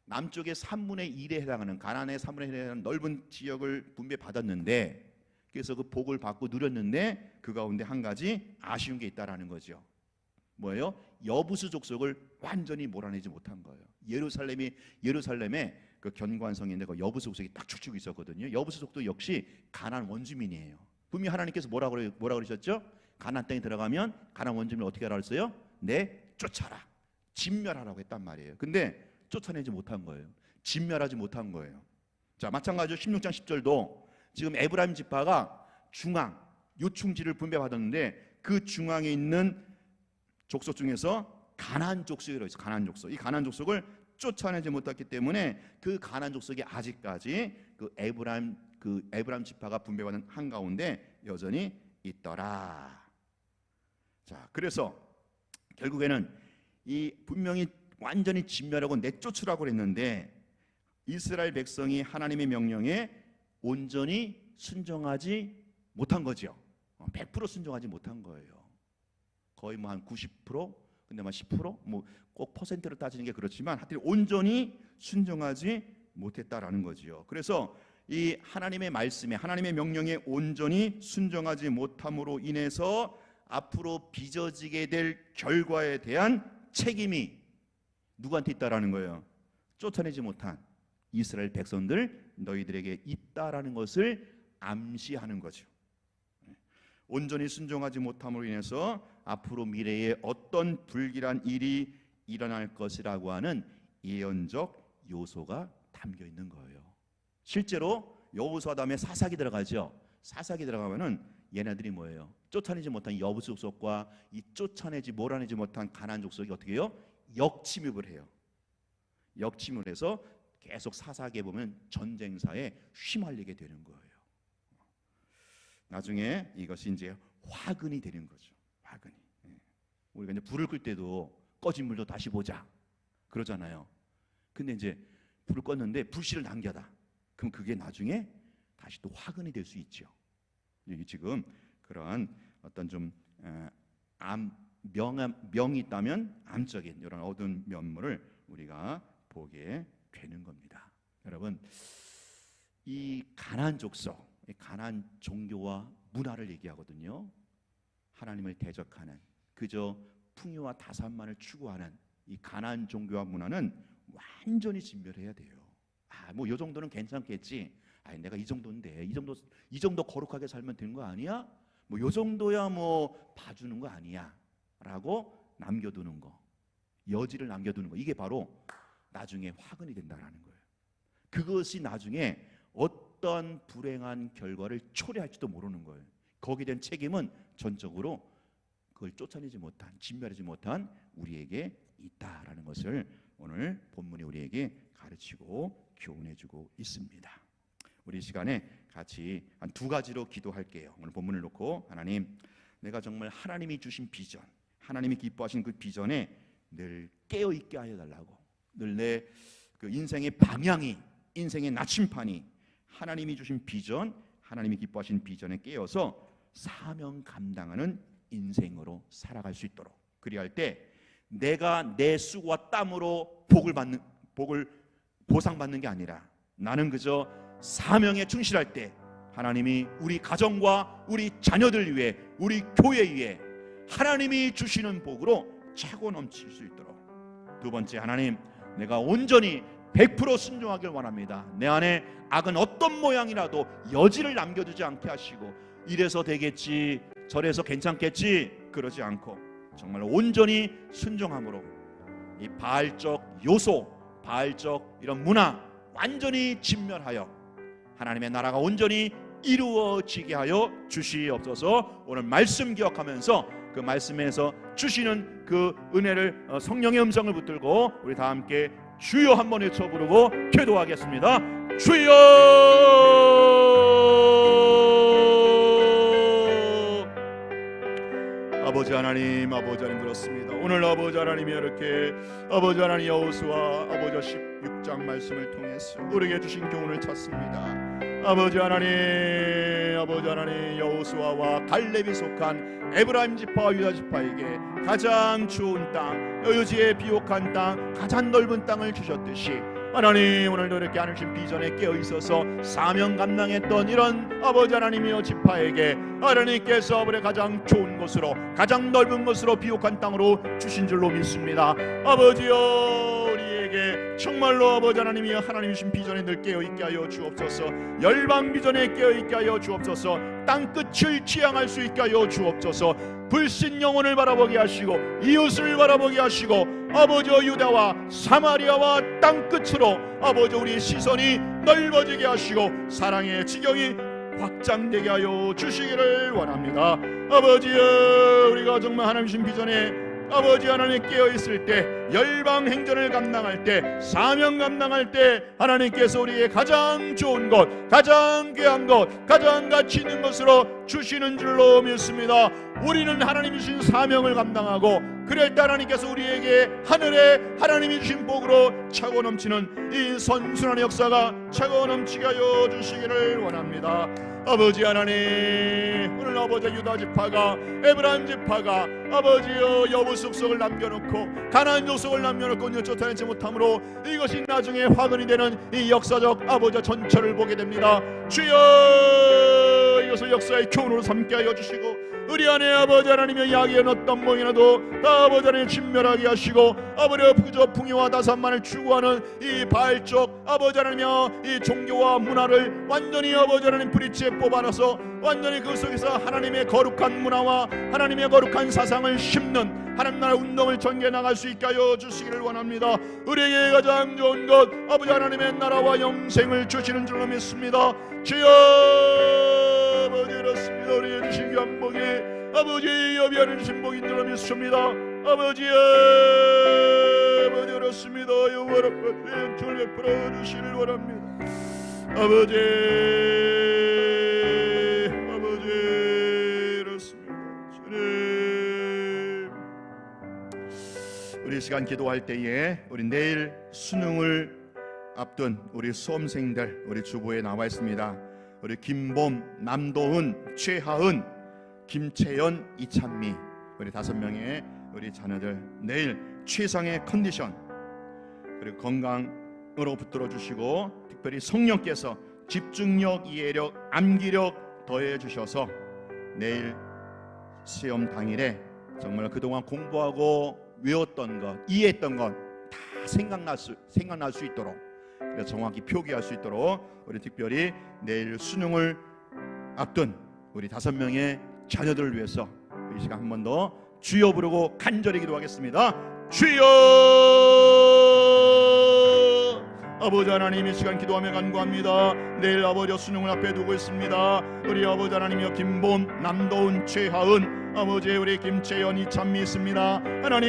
남쪽의 3분의 1에 해당하는 가나안의 3분의 1에 해당하는 넓은 지역을 분배받았는데 그래서 그 복을 받고 누렸는데 그 가운데 한 가지 아쉬운 게 있다라는 거죠. 뭐예요? 여부수 족속을 완전히 몰아내지 못한 거예요. 예루살렘에 그 견관성인데 그 여부수 족속이 딱 축축 있었거든요. 여부수 족도 역시 가나안 원주민이에요. 분명히 하나님께서 뭐라 그러셨죠? 가나안 땅에 들어가면 가나안 원주민을 어떻게 하라 했어요? 쫓아라, 진멸하라고 했단 말이에요. 근데 쫓아내지 못한 거예요. 진멸하지 못한 거예요. 자, 마찬가지로 16장 10절도 지금 에브라임 지파가 중앙 요충지를 분배받았는데 그 중앙에 있는 족속 중에서 가나안 족속이라고 있어요. 가나안 족속. 이 가나안 족속을 쫓아내지 못했기 때문에 그 가나안 족속이 아직까지 그 에브라임 지파가 분배받은 한 가운데 여전히 있더라. 자, 그래서 결국에는 이 분명히 완전히 진멸하고 내쫓으라고 그랬는데 이스라엘 백성이 하나님의 명령에 온전히 순종하지 못한 거죠. 100% 순종하지 못한 거예요. 거의 뭐 한 90%, 근데 뭐 10%, 뭐 꼭 퍼센트로 따지는 게 그렇지만 하여튼 온전히 순종하지 못했다라는 거지요. 그래서 이 하나님의 말씀에, 하나님의 명령에 온전히 순종하지 못함으로 인해서 앞으로 빚어지게 될 결과에 대한 책임이 누구한테 있다라는 거예요? 쫓아내지 못한 이스라엘 백성들 너희들에게 있다라는 것을 암시하는 거죠. 온전히 순종하지 못함으로 인해서 앞으로 미래에 어떤 불길한 일이 일어날 것이라고 하는 예언적 요소가 담겨 있는 거예요. 실제로 여호수아 다음에 사사기 들어가죠. 사사기 들어가면은 얘네들이 뭐예요? 쫓아내지 못한 여부수 족속과 이 쫓아내지 몰아내지 못한 가나안 족속이 어떻게 해요? 역침입을 해요. 역침을 해서 계속 사사기에 보면 전쟁사에 휘말리게 되는 거예요. 나중에 이것이 이제 화근이 되는 거죠. 화근이. 우리가 이제 불을 끌 때도 꺼진 물도 다시 보자. 그러잖아요. 근데 이제 불을 껐는데 불씨를 남겨다. 그럼 그게 나중에 다시 또 화근이 될 수 있죠. 여기 지금 그런 어떤 좀 명이 있다면 암적인 이런 어두운 면모를 우리가 보게 되는 겁니다. 여러분, 이 가나안 족속, 이 가나안 종교와 문화를 얘기하거든요. 하나님을 대적하는, 그저 풍요와 다산만을 추구하는 이 가나안 종교와 문화는 완전히 진멸해야 돼요. 뭐 이 정도는 괜찮겠지. 내가 이 정도인데 이 정도 거룩하게 살면 되는 거 아니야? 뭐 이 정도야 뭐 봐주는 거 아니야? 라고 남겨두는 거, 여지를 남겨두는 거, 이게 바로 나중에 화근이 된다라는 거예요. 그것이 나중에 어떤 불행한 결과를 초래할지도 모르는 거예요. 거기에 대한 책임은 전적으로 그걸 쫓아내지 못한, 진멸하지 못한 우리에게 있다라는 것을 오늘 본문이 우리에게 가르치고 교훈해주고 있습니다. 우리 시간에 같이 한 두 가지로 기도할게요. 오늘 본문을 놓고, 하나님, 내가 정말 하나님이 주신 비전, 하나님이 기뻐하신 그 비전에 늘 깨어있게 하여 달라고, 늘 내 그 인생의 방향이, 인생의 나침판이 하나님이 주신 비전, 하나님이 기뻐하신 비전에 깨어서 사명 감당하는 인생으로 살아갈 수 있도록, 그리할 때 내가 내 수고와 땀으로 복을 보상받는 게 아니라 나는 그저 사명에 충실할 때 하나님이 우리 가정과 우리 자녀들 위해, 우리 교회 위해 하나님이 주시는 복으로 차고 넘칠 수 있도록. 두 번째, 하나님, 내가 온전히 100% 순종하길 원합니다. 내 안에 악은 어떤 모양이라도 여지를 남겨두지 않게 하시고, 이래서 되겠지, 저래서 괜찮겠지, 그러지 않고 정말 온전히 순종함으로 이 바알적 요소, 바알적 이런 문화 완전히 진멸하여 하나님의 나라가 온전히 이루어지게 하여 주시옵소서. 오늘 말씀 기억하면서 그 말씀에서 주시는 그 은혜를, 성령의 음성을 붙들고 우리 다 함께 주여 한번 외쳐 부르고 기도하겠습니다. 주여! 아버지 하나님, 아버지 하나님, 그렇습니다. 오늘 아버지 하나님이 이렇게 아버지 하나님 여호수아 아버지 16장 말씀을 통해서 우리에게 주신 교훈을 찾습니다. 아버지 하나님 여호수아와 갈렙이 속한 에브라임 지파와 유다 지파에게 가장 좋은 땅, 여유지의 비옥한 땅, 가장 넓은 땅을 주셨듯이 하나님, 오늘도 이렇게 하나님 비전에 깨어있어서 사명 감당했던 이런 아버지 하나님이여 지파에게 하나님께서 우리 가장 좋은 곳으로, 가장 넓은 곳으로, 비옥한 땅으로 주신 줄로 믿습니다. 아버지여, 우리에게 정말로 아버지 하나님이 하나님 주신 비전에 늘 깨어있게 하여 주옵소서. 열방 비전에 깨어있게 하여 주옵소서. 땅끝을 지향할 수 있게 하여 주옵소서. 불신 영혼을 바라보게 하시고 이웃을 바라보게 하시고 아버지 유다와 사마리아와 땅끝으로 아버지 우리의 시선이 넓어지게 하시고 사랑의 지경이 확장되게 하여 주시기를 원합니다. 아버지여, 우리가 정말 하나님 주신 비전에 아버지 하나님 깨어있을 때, 열방 행전을 감당할 때, 사명 감당할 때 하나님께서 우리에게 가장 좋은 것, 가장 귀한 것, 가장 가치 있는 것으로 주시는 줄로 믿습니다. 우리는 하나님이 주신 사명을 감당하고 그럴 때 하나님께서 우리에게 하늘에 하나님이 주신 복으로 차고 넘치는 이 선순환의 역사가 차고 넘치게 하여 주시기를 원합니다. 아버지 하나님, 오늘 아버지 유다 지파가, 에브라임 지파가 아버지여 여부 숲속을 남겨놓고 가나안 족속을 남겨놓고 쫓아내지 못함으로 이것이 나중에 화근이 되는 이 역사적 아버지 전철을 보게 됩니다. 주여, 이것을 역사의 교훈으로 삼게 하여 주시고 우리 안에 아버지 하나님의 약의 어떤 모양이라도 다 아버지 하나님 진멸하게 하시고 아버지 그저 풍요와 다산만을 추구하는 이 바알적 아버지 하나님의 이 종교와 문화를 완전히 아버지 하나님 브릿지에 뽑아놔서 완전히 그 속에서 하나님의 거룩한 문화와 하나님의 거룩한 사상을 심는 하나님 나라 운동을 전개해 나갈 수 있게 하여 주시기를 원합니다. 우리에게 가장 좋은 것 아버지 하나님의 나라와 영생을 주시는 줄로 믿습니다. 주여, 아버지 그렇습니다. 우리의 주신 귀한 복이 아버지 여비하는 주신 복인 줄로 믿습니다. 아버지여, 아버지 그렇습니다. 여호와 아버지 주를 베풀어 주시기를 원합니다. 아버지 그렇습니다. 주님, 우리 우리 시간 기도할 때에 우리 내일 수능을 앞둔 우리 수험생들 우리 주보에 나와 있습니다. 우리 김봄, 남도은, 최하은, 김채연, 이찬미 우리 5명의 우리 자녀들 내일 최상의 컨디션 그리고 건강으로 붙들어 주시고 특별히 성령께서 집중력, 이해력, 암기력 더해 주셔서 내일 시험 당일에 정말 그동안 공부하고 외웠던 것, 이해했던 것 다 생각날 수 있도록 그래서 정확히 표기할 수 있도록 우리 특별히 내일 수능을 앞둔 우리 5명의 자녀들을 위해서 이 시간 한 번 더 주여 부르고 간절히 기도하겠습니다. 주여! 아버지 하나님 이 시간 기도하며 간구합니다. 내일 아버지 수능을 앞에 두고 있습니다. 우리 아버지 하나님이여 김봄, 남도은, 최하은 아버지 우리 김채연, 이찬미 있습니다. 하나님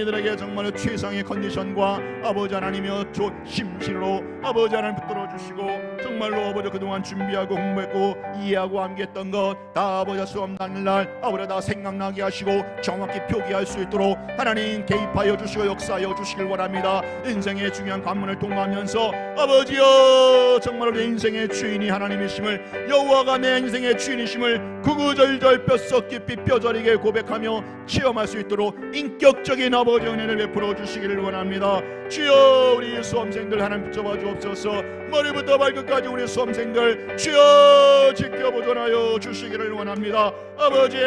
이들에게 정말 최상의 컨디션과 아버지 하나님이여 심신으로 아버지 하나님 붙들어 주시고 정말로 아버지 그동안 준비하고 공부했고 이해하고 암기했던 것 다 아버지 수험 당일날 아버지 다 생각나게 하시고 정확히 표기할 수 있도록 하나님 개입하여 주시고 역사하여 주시길 원합니다. 인생의 중요한 관문을 통과하면서 아버지여 정말로 내 인생의 주인이 하나님이심을 여호와가 내 인생의 주인이심을 구구절절 뼛속 깊이 뼈저리게 고백하며 체험할 수 있도록 인격적인 아버지 은혜를 베풀어 주시기를 원합니다. 주여 우리 수험생들 하나님 붙잡아 주옵소서. 머리부터 발끝까지 우리 수험생들 주여 지켜보존하여 주시기를 원합니다. 아버지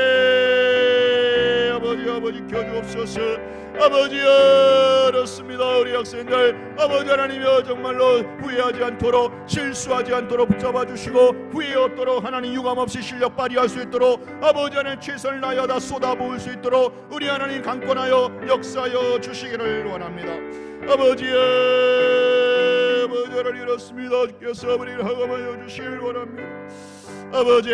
켜주옵소서. 아버지여 그렇습니다. 우리 학생들 아버지 하나님이여 정말로 후회하지 않도록 실수하지 않도록 붙잡아 주시고 후회 없도록 하나님 유감없이 실력 발휘할 수 있도록 아버지 하나님 최선을 다하여 다 쏟아부을 수 있도록 우리 하나님 강권하여 역사하여 주시기를 원합니다. 아버지여 아버지를 이렇습니다. 주께서 우리를 허감하여 주시기를 원합니다. 아버지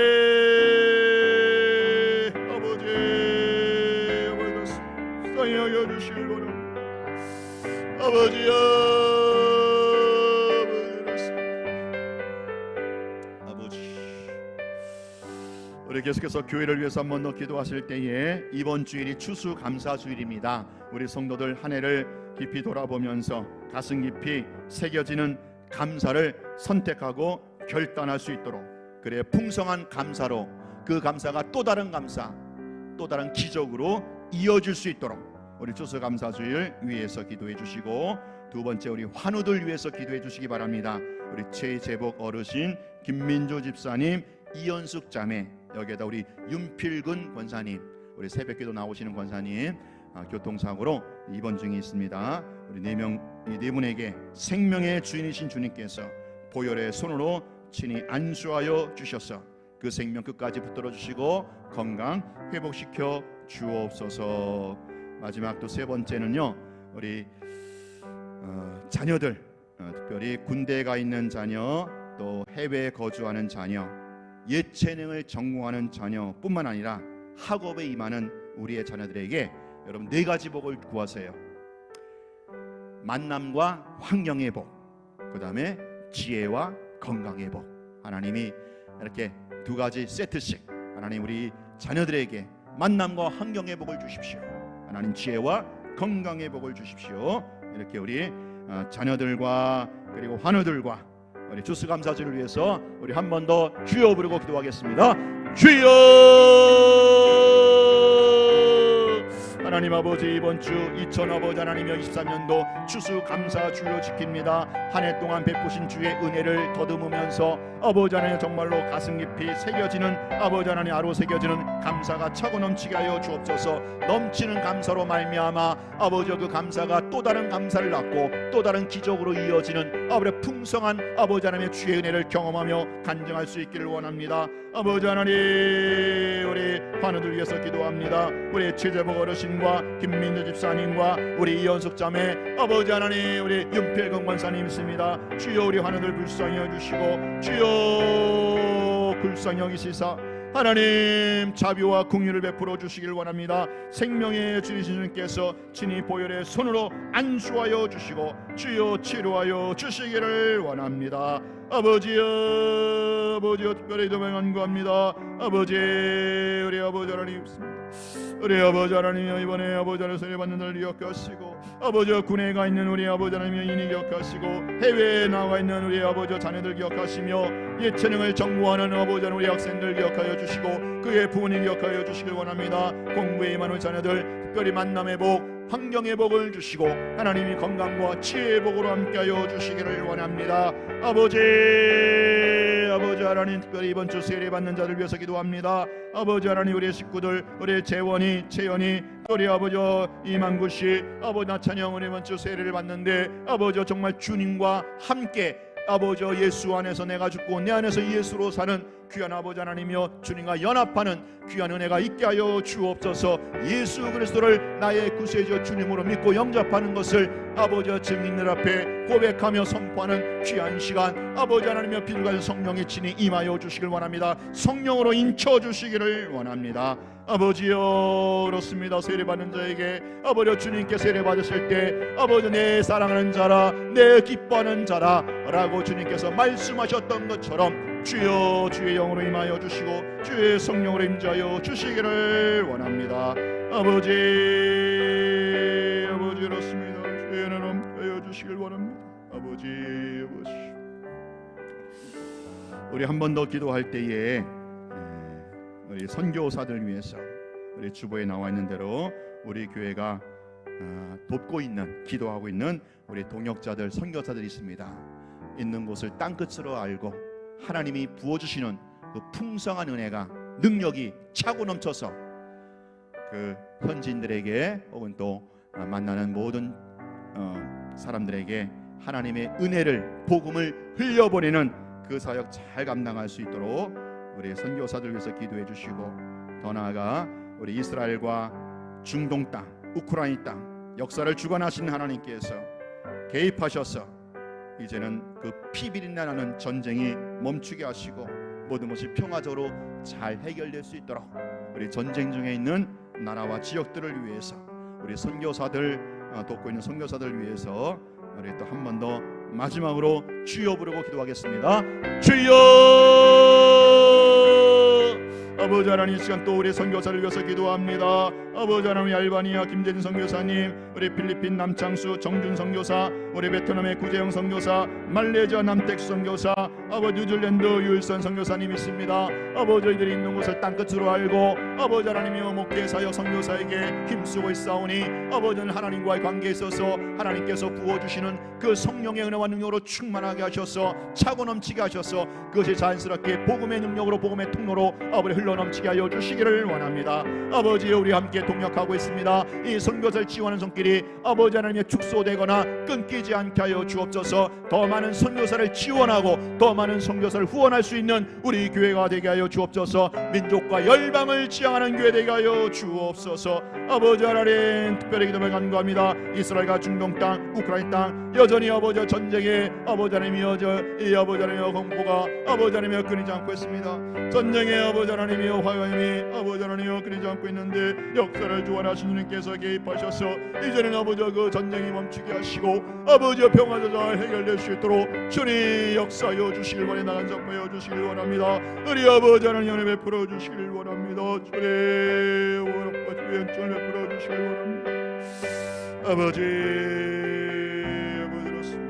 사랑하여 주시길 원합니다. 아버지여 아버지 우리 계속해서 교회를 위해서 한 번 더 기도하실 때에 이번 주일이 추수감사주일입니다. 우리 성도들 한 해를 깊이 돌아보면서 가슴 깊이 새겨지는 감사를 선택하고 결단할 수 있도록 그래 풍성한 감사로 그 감사가 또 다른 감사 또 다른 기적으로 이어질 수 있도록 우리 추수감사주일 위해서 기도해 주시고 두 번째 우리 환우들 위해서 기도해 주시기 바랍니다. 우리 최재복 어르신, 김민주 집사님, 이연숙 자매 여기에다 우리 윤필근 권사님 우리 새벽기도 나오시는 권사님 교통사고로 입원 중에 있습니다. 우리 이 네 분에게 생명의 주인이신 주님께서 보혈의 손으로 친히 안수하여 주셔서 그 생명 끝까지 붙들어 주시고 건강 회복시켜 주옵소서. 마지막 또 세 번째는요 우리 자녀들 특별히 군대에 가 있는 자녀 또 해외에 거주하는 자녀 예체능을 전공하는 자녀뿐만 아니라 학업에 임하는 우리의 자녀들에게 여러분 4가지 복을 구하세요. 만남과 환경의 복, 그 다음에 지혜와 건강의 복. 하나님이 이렇게 2가지 세트씩 하나님 우리 자녀들에게 만남과 환경의 복을 주십시오. 하나님 지혜와 건강의 복을 주십시오. 이렇게 우리 자녀들과 그리고 환우들과 우리 추수감사주를 위해서 우리 한 번 더 주여 부르고 기도하겠습니다. 주여 하나님 아버지 이번 주 2023년도 추수감사주로 지킵니다. 한 해 동안 베푸신 주의 은혜를 더듬으면서 아버지 하나님 정말로 가슴 깊이 새겨지는 아버지 하나님 아로 새겨지는 감사가 차고 넘치게 하여 주옵소서. 넘치는 감사로 말미암아 아버지 그 감사가 또 다른 감사를 낳고 또 다른 기적으로 이어지는 아버지 풍성한 아버지 하나님의 주의 은혜를 경험하며 간증할 수 있기를 원합니다. 아버지 하나님 우리 환우들 위해서 기도합니다. 우리 최재복 어르신과 김민주 집사님과 우리 이연숙 자매 아버지 하나님 우리 윤필근 권사님 있습니다. 주여 우리 환우들 불쌍히 여주시고 주여 불쌍히 여기시사 하나님 자비와 긍휼을 베풀어 주시길 원합니다. 생명의 주이신 주님께서 친히 보혈의 손으로 안수하여 주시고 주여 치료하여 주시기를 원합니다. 아버지여, 아버지여 특별히 도망간구합니다. 아버지, 우리 아버지 하나님, 우리 아버지 하나님이여, 이번에 아버지 하나님 세례 받는 날 기억하시고, 아버지여 군에 가 있는 우리 아버지 하나님이여 인이 기억하시고, 해외에 나가 있는 우리 아버지 자녀들 기억하시며, 예체능을 정보하는 아버지 하나님 우리 학생들 기억하여 주시고, 그의 부모님 기억하여 주시길 원합니다. 공부에 임하는 자녀들 특별히 만남의 복, 환경의 복을 주시고, 하나님이 건강과 지혜의 복으로 함께하여 주시기를 원합니다. 아버지 하나님, 특별히 이번 주 세례 받는 자들 위해서 기도합니다. 아버지 하나님, 우리의 식구들, 우리의 재원이, 채연이, 우리 아버지 이만구씨, 아버지 나찬영, 우리 이번 주 세례를 받는데 아버지 정말 주님과 함께 아버지 예수 안에서 내가 죽고 내 안에서 예수로 사는 귀한 아버지 하나님이여, 주님과 연합하는 귀한 은혜가 있게 하여 주옵소서. 예수 그리스도를 나의 구세주 주님으로 믿고 영접하는 것을 아버지 증인들 앞에 고백하며 선포하는 귀한 시간, 아버지 하나님이여 비둘가 성령의 친히 임하여 주시길 원합니다. 성령으로 인쳐 주시기를 원합니다. 아버지여, 그렇습니다. 세례받는 자에게 아버지 주님께 세례 받으실 때 아버지 내 사랑하는 자라, 내 기뻐하는 자라 라고 주님께서 말씀하셨던 것처럼 주여 주의 영으로 임하여 주시고 주의 성령으로 임하여 주시기를 원합니다. 아버지 그렇습니다. 주의 은혜로 함께하여 주시길 원합니다. 아버지 우리 한 번 더 기도할 때에 우리 선교사들 위해서 우리 주보에 나와 있는 대로 우리 교회가 돕고 있는, 기도하고 있는 우리 동역자들, 선교사들이 있습니다. 있는 곳을 땅끝으로 알고 하나님이 부어주시는 그 풍성한 은혜가, 능력이 차고 넘쳐서 그 현지인들에게 혹은 또 만나는 모든 사람들에게 하나님의 은혜를, 복음을 흘려보내는 그 사역 잘 감당할 수 있도록 우리 선교사들 위해서 기도해 주시고, 더 나아가 우리 이스라엘과 중동 땅, 우크라이나 땅 역사를 주관하신 하나님께서 개입하셔서 이제는 그 피비린내 나는 전쟁이 멈추게 하시고 모든 것이 평화적으로 잘 해결될 수 있도록 우리 전쟁 중에 있는 나라와 지역들을 위해서 우리 선교사들, 돕고 있는 선교사들 위해서 우리 또 한 번 더 마지막으로 주여 부르고 기도하겠습니다. 주여! 아버지 하나님, 이 시간 또 우리 선교사를 위해서 기도합니다. 아버지 하나님, 알바니아 김재진 선교사님, 우리 필리핀 남창수 정준 선교사, 우리 베트남의 구재영 선교사, 말레이시아 남택수 선교사, 아버지 뉴질랜드 유일선 선교사님 있습니다. 아버지 저희들이 있는 곳을 땅끝으로 알고 아버지 하나님이여 목회 사역 선교사에게 힘쓰고 있사오니 아버지는 하나님과의 관계에 있어서 하나님께서 부어주시는 그 성령의 은혜와 능력으로 충만하게 하셔서 차고 넘치게 하셔서 그것이 자연스럽게 복음의 능력으로, 복음의 통로로 아버지 흘러넘치게 하여 주시기를 원합니다. 아버지, 우리 함께 동역하고 있습니다. 이 선교사를 지원하는 손길이 아버지 하나님의 축소되거나 끊기지 않게 하여 주옵소서. 더 많은 선교사를 지원하고 더 많은 선교사를 후원할 수 있는 우리 교회가 되게 하여 주옵소서. 민족과 열방을 지향하는 교회 되게 하여 주옵소서. 아버지 하나님, 특별히 기도를 간구합니다. 이스라엘과 중동 땅, 우크라이나 땅 여전히 아버지 전쟁에 아버지 하나님이여 이 아버지 하나님이여 공포가 아버지 하나님이여 끊이지 않고 있습니다. 전쟁에 아버지 하나님이여 화염이 아버지 하나님이여 끊이지 않고 있는데 역사를 주관하신 주님께서 개입하셔서 이제는 아버지 그 전쟁이 멈추게 하시고 아버지의 평화가 잘 해결될 수 있도록 주님 역사하여 주시길 원해, 나간 작품하여 주시길 원합니다. 우리 아버지 하나님 은혜 베풀어 주시길 원합니다. 주님 원합과 주의 연전을 베풀어 주시길 원합니다. 아버지 그렇습니다.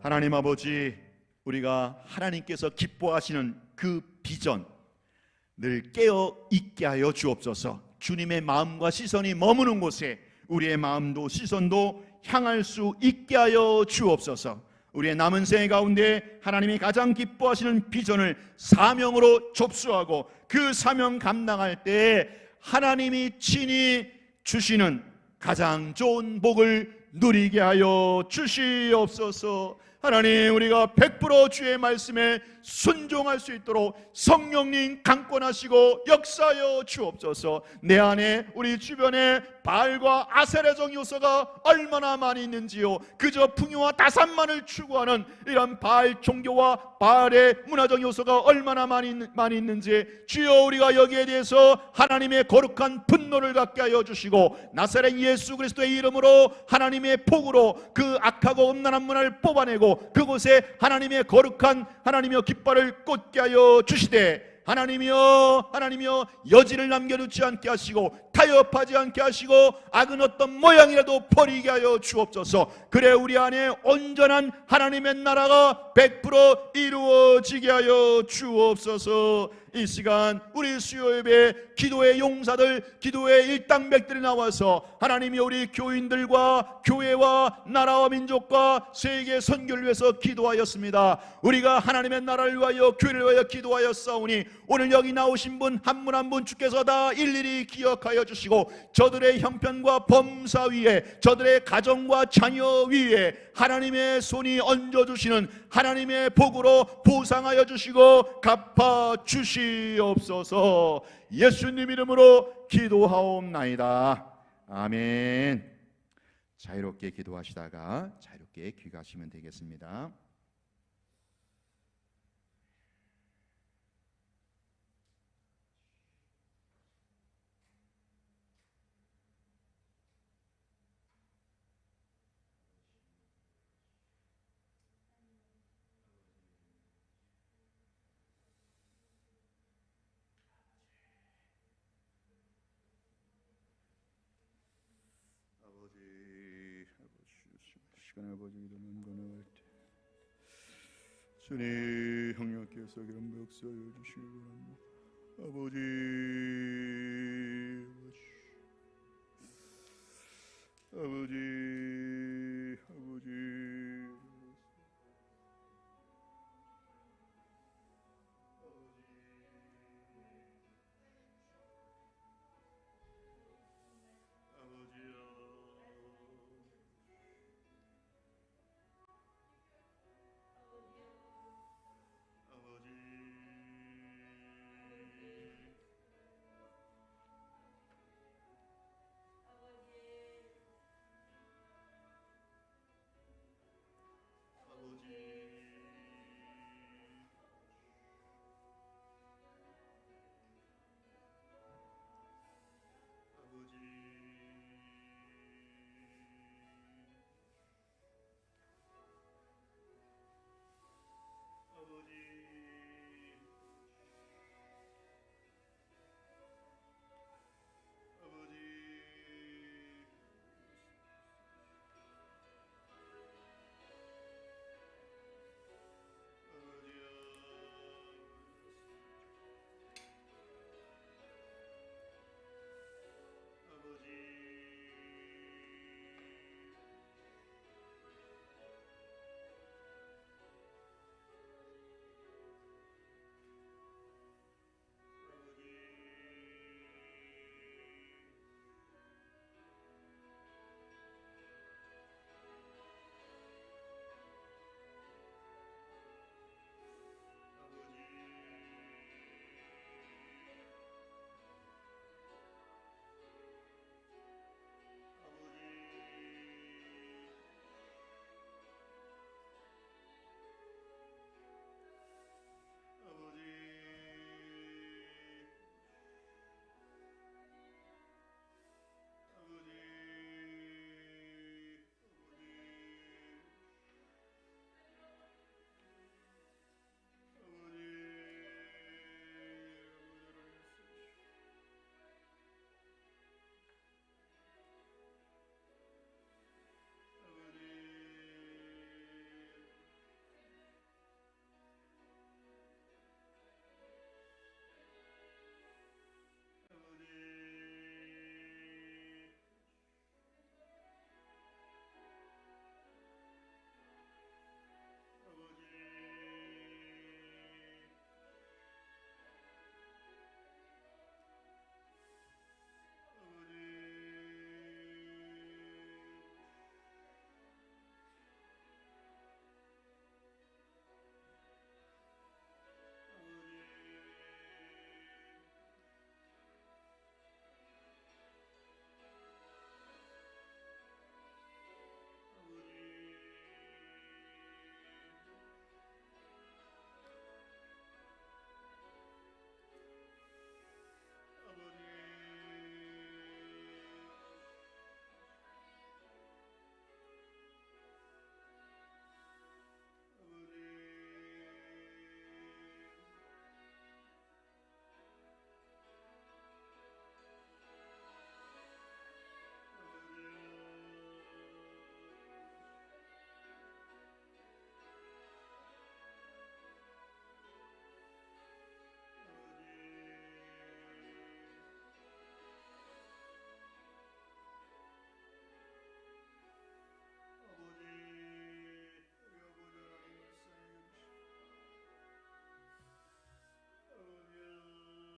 하나님 아버지, 우리가 하나님께서 기뻐하시는 그 비전 늘 깨어 있게 하여 주옵소서. 주님의 마음과 시선이 머무는 곳에 우리의 마음도 시선도 향할 수 있게 하여 주옵소서. 우리의 남은 생애 가운데 하나님이 가장 기뻐하시는 비전을 사명으로 접수하고 그 사명 감당할 때 하나님이 친히 주시는 가장 좋은 복을 누리게 하여 주시옵소서. 하나님, 우리가 100% 주의 말씀에 순종할 수 있도록 성령님 강권하시고 역사하여 주옵소서. 내 안에, 우리 주변에 바알과 아세라적 요소가 얼마나 많이 있는지요. 그저 풍요와 다산만을 추구하는 이런 바알 종교와 바알의 문화적 요소가 얼마나 많이 있는지, 주여 우리가 여기에 대해서 하나님의 거룩한 분노를 갖게 하여 주시고, 나사렛 예수 그리스도의 이름으로 하나님의 복으로 그 악하고 음란한 문화를 뽑아내고 그곳에 하나님의 거룩한 하나님의 깃발을 꽂게 하여 주시되, 하나님이여, 하나님이여, 여지를 남겨두지 않게 하시고 타협하지 않게 하시고 악은 어떤 모양이라도 버리게 하여 주옵소서. 그래 우리 안에 온전한 하나님의 나라가 100% 이루어지게 하여 주옵소서. 이 시간 우리 수요 예배 기도의 용사들, 기도의 일당백들이 나와서 하나님이 우리 교인들과 교회와 나라와 민족과 세계 선교를 위해서 기도하였습니다. 우리가 하나님의 나라를 위하여 교회를 위하여 기도하였사오니 오늘 여기 나오신 분 한 분 한 분 주께서 다 일일이 기억하여 주시고 저들의 형편과 범사 위에, 저들의 가정과 자녀 위에 하나님의 손이 얹어주시는 하나님의 복으로 보상하여 주시고 갚아 주시옵소서. 예수님 이름으로 기도하옵나이다. 아멘. 자유롭게 기도하시다가 자유롭게 귀가하시면 되겠습니다. 시간을 아버지 이름은 건너갈 때 주님 형님께서 그런 역사해 주시기 바랍니다. 아버지